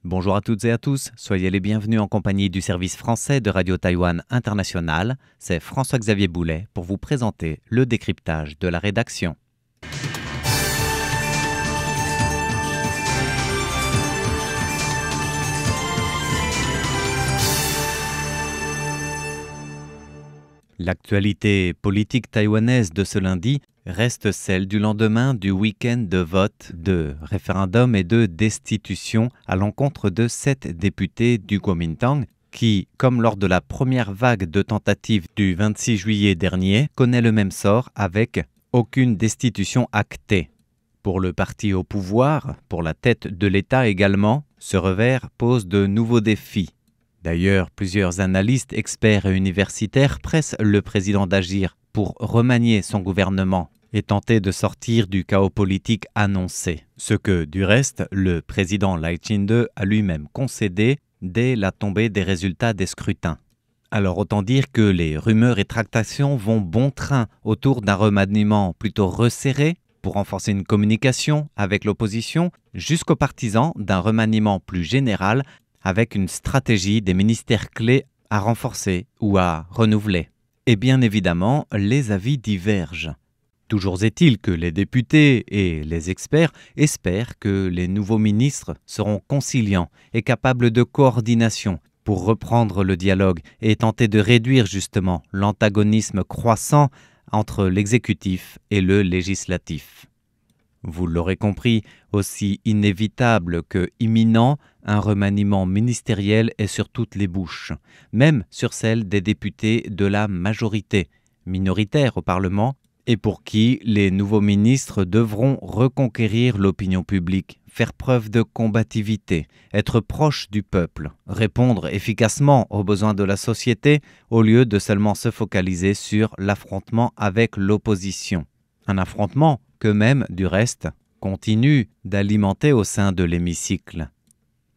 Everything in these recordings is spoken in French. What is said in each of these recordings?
Bonjour à toutes et à tous, soyez les bienvenus en compagnie du service français de Radio Taïwan International. C'est François-Xavier Boulet pour vous présenter le décryptage de la rédaction. L'actualité politique taïwanaise de ce lundi reste celle du lendemain du week-end de vote, de référendum et de destitution à l'encontre de 7 députés du Kuomintang qui, comme lors de la première vague de tentatives du 26 juillet dernier, connaît le même sort avec aucune destitution actée. Pour le parti au pouvoir, pour la tête de l'État également, ce revers pose de nouveaux défis. D'ailleurs, plusieurs analystes, experts et universitaires pressent le président d'agir pour remanier son gouvernement et tenter de sortir du chaos politique annoncé. Ce que, du reste, le président Lai Ching-te a lui-même concédé dès la tombée des résultats des scrutins. Alors autant dire que les rumeurs et tractations vont bon train autour d'un remaniement plutôt resserré pour renforcer une communication avec l'opposition, jusqu'aux partisans d'un remaniement plus général avec une stratégie des ministères clés à renforcer ou à renouveler. Et bien évidemment, les avis divergent. Toujours est-il que les députés et les experts espèrent que les nouveaux ministres seront conciliants et capables de coordination pour reprendre le dialogue et tenter de réduire justement l'antagonisme croissant entre l'exécutif et le législatif. Vous l'aurez compris, aussi inévitable que imminent, un remaniement ministériel est sur toutes les bouches, même sur celles des députés de la majorité, minoritaire au Parlement, et pour qui les nouveaux ministres devront reconquérir l'opinion publique, faire preuve de combativité, être proches du peuple, répondre efficacement aux besoins de la société au lieu de seulement se focaliser sur l'affrontement avec l'opposition. Un affrontement qu'eux-mêmes, du reste, continuent d'alimenter au sein de l'hémicycle.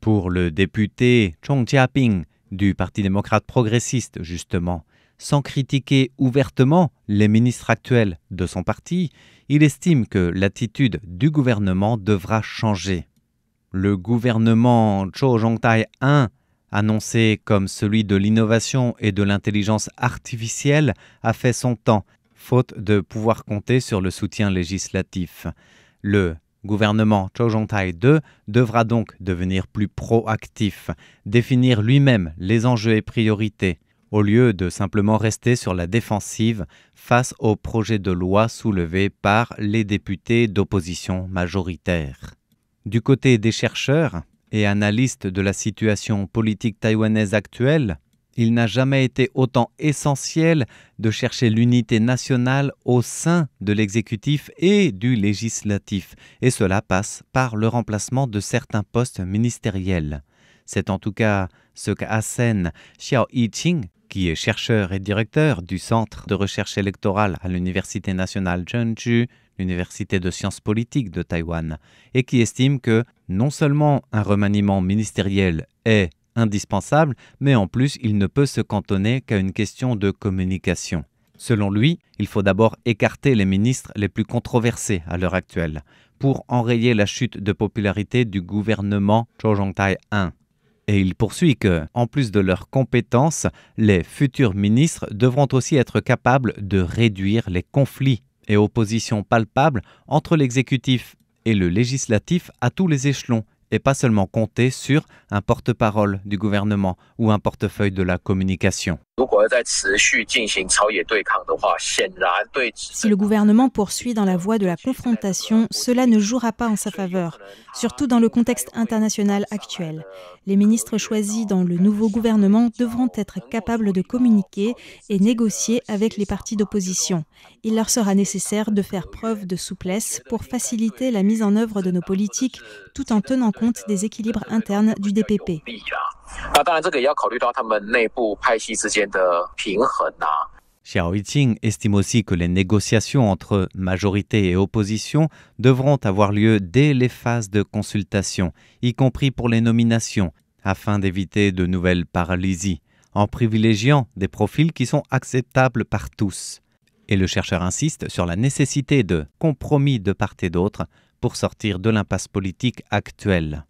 Pour le député Chong Chia-ping du Parti démocrate progressiste, justement, sans critiquer ouvertement les ministres actuels de son parti, il estime que l'attitude du gouvernement devra changer. Le gouvernement Cho Jong-tai I, annoncé comme celui de l'innovation et de l'intelligence artificielle, a fait son temps, faute de pouvoir compter sur le soutien législatif. Le gouvernement Cho Jong-tai II devra donc devenir plus proactif, définir lui-même les enjeux et priorités, au lieu de simplement rester sur la défensive face au projet de loi soulevé par les députés d'opposition majoritaire. Du côté des chercheurs et analystes de la situation politique taïwanaise actuelle, il n'a jamais été autant essentiel de chercher l'unité nationale au sein de l'exécutif et du législatif, et cela passe par le remplacement de certains postes ministériels. C'est en tout cas ce qu'assène Xiao Yiqing, qui est chercheur et directeur du Centre de recherche électorale à l'Université nationale Zhengzhou, l'Université de sciences politiques de Taïwan, et qui estime que non seulement un remaniement ministériel est indispensable, mais en plus il ne peut se cantonner qu'à une question de communication. Selon lui, il faut d'abord écarter les ministres les plus controversés à l'heure actuelle, pour enrayer la chute de popularité du gouvernement Cho Jong-tai I. Et il poursuit que, en plus de leurs compétences, les futurs ministres devront aussi être capables de réduire les conflits et oppositions palpables entre l'exécutif et le législatif à tous les échelons, et pas seulement compter sur un porte-parole du gouvernement ou un portefeuille de la communication. Si le gouvernement poursuit dans la voie de la confrontation, cela ne jouera pas en sa faveur, surtout dans le contexte international actuel. Les ministres choisis dans le nouveau gouvernement devront être capables de communiquer et négocier avec les partis d'opposition. Il leur sera nécessaire de faire preuve de souplesse pour faciliter la mise en œuvre de nos politiques tout en tenant compte des équilibres internes du DPP. Xiao Yiqing estime aussi que les négociations entre majorité et opposition devront avoir lieu dès les phases de consultation, y compris pour les nominations, afin d'éviter de nouvelles paralysies, en privilégiant des profils qui sont acceptables par tous. Et le chercheur insiste sur la nécessité de compromis de part et d'autre pour sortir de l'impasse politique actuelle.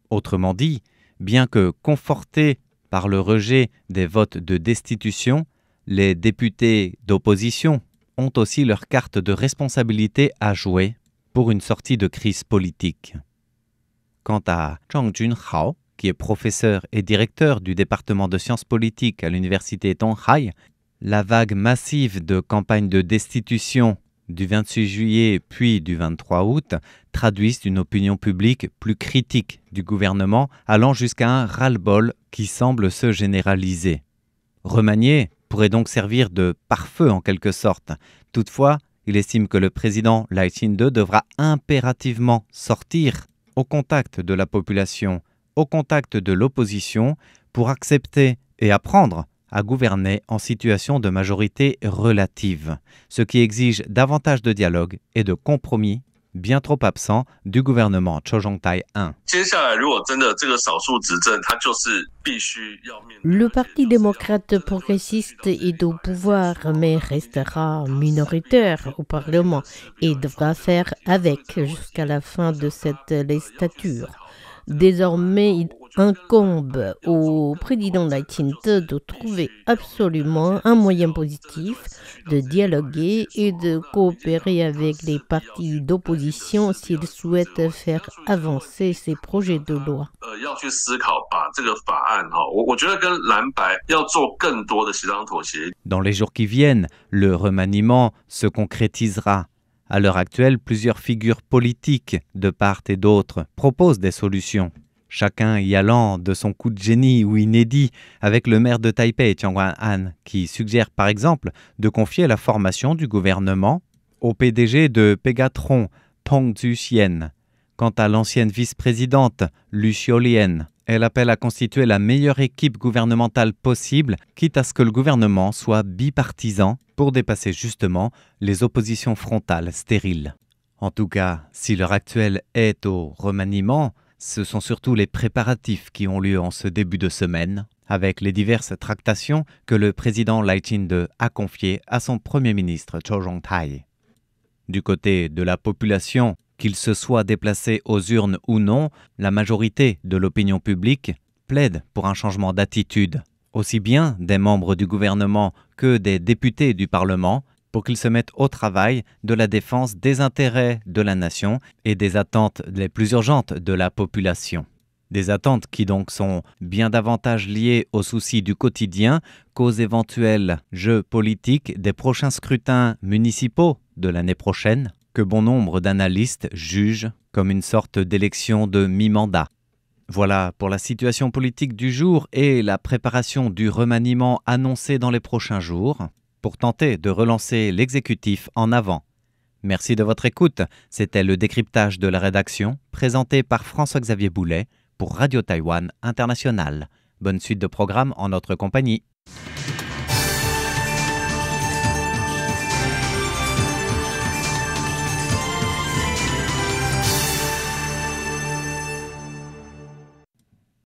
Autrement dit, Bien que confortés par le rejet des votes de destitution, les députés d'opposition ont aussi leur carte de responsabilité à jouer pour une sortie de crise politique. Quant à Zhang Junhao, qui est professeur et directeur du département de sciences politiques à l'université Tonghai, la vague massive de campagnes de destitution du 26 juillet puis du 23 août traduisent une opinion publique plus critique du gouvernement, allant jusqu'à un ras-le-bol qui semble se généraliser. Remanié pourrait donc servir de pare-feu en quelque sorte. Toutefois, il estime que le président Lai Ching-te devra impérativement sortir au contact de la population, au contact de l'opposition, pour accepter et apprendre à gouverner en situation de majorité relative, ce qui exige davantage de dialogue et de compromis bien trop absents du gouvernement Cho Jong-tai I. Le Parti démocrate progressiste est au pouvoir, mais restera minoritaire au Parlement et devra faire avec jusqu'à la fin de cette législature. Désormais, il incombe au président Lai Ching-te de trouver absolument un moyen positif de dialoguer et de coopérer avec les partis d'opposition s'il souhaite faire avancer ses projets de loi. Dans les jours qui viennent, le remaniement se concrétisera. À l'heure actuelle, plusieurs figures politiques de part et d'autre proposent des solutions, chacun y allant de son coup de génie ou inédit, avec le maire de Taipei, Tian Guan-han, qui suggère par exemple de confier la formation du gouvernement au PDG de Pegatron, Peng Zu-hsien. Quant à l'ancienne vice-présidente, Lu Xiaolien, elle appelle à constituer la meilleure équipe gouvernementale possible, quitte à ce que le gouvernement soit bipartisan pour dépasser justement les oppositions frontales stériles. En tout cas, si l'heure actuelle est au remaniement, ce sont surtout les préparatifs qui ont lieu en ce début de semaine, avec les diverses tractations que le président Lai Ching-te a confiées à son premier ministre Cho Jong-tai. Du côté de la population, qu'il se soit déplacé aux urnes ou non, la majorité de l'opinion publique plaide pour un changement d'attitude, aussi bien des membres du gouvernement que des députés du Parlement, pour qu'ils se mettent au travail de la défense des intérêts de la nation et des attentes les plus urgentes de la population. Des attentes qui donc sont bien davantage liées aux soucis du quotidien qu'aux éventuels jeux politiques des prochains scrutins municipaux de l'année prochaine, que bon nombre d'analystes jugent comme une sorte d'élection de mi-mandat. Voilà pour la situation politique du jour et la préparation du remaniement annoncé dans les prochains jours, pour tenter de relancer l'exécutif en avant. Merci de votre écoute. C'était le décryptage de la rédaction, présenté par François-Xavier Boulet pour Radio Taïwan International. Bonne suite de programmes en notre compagnie.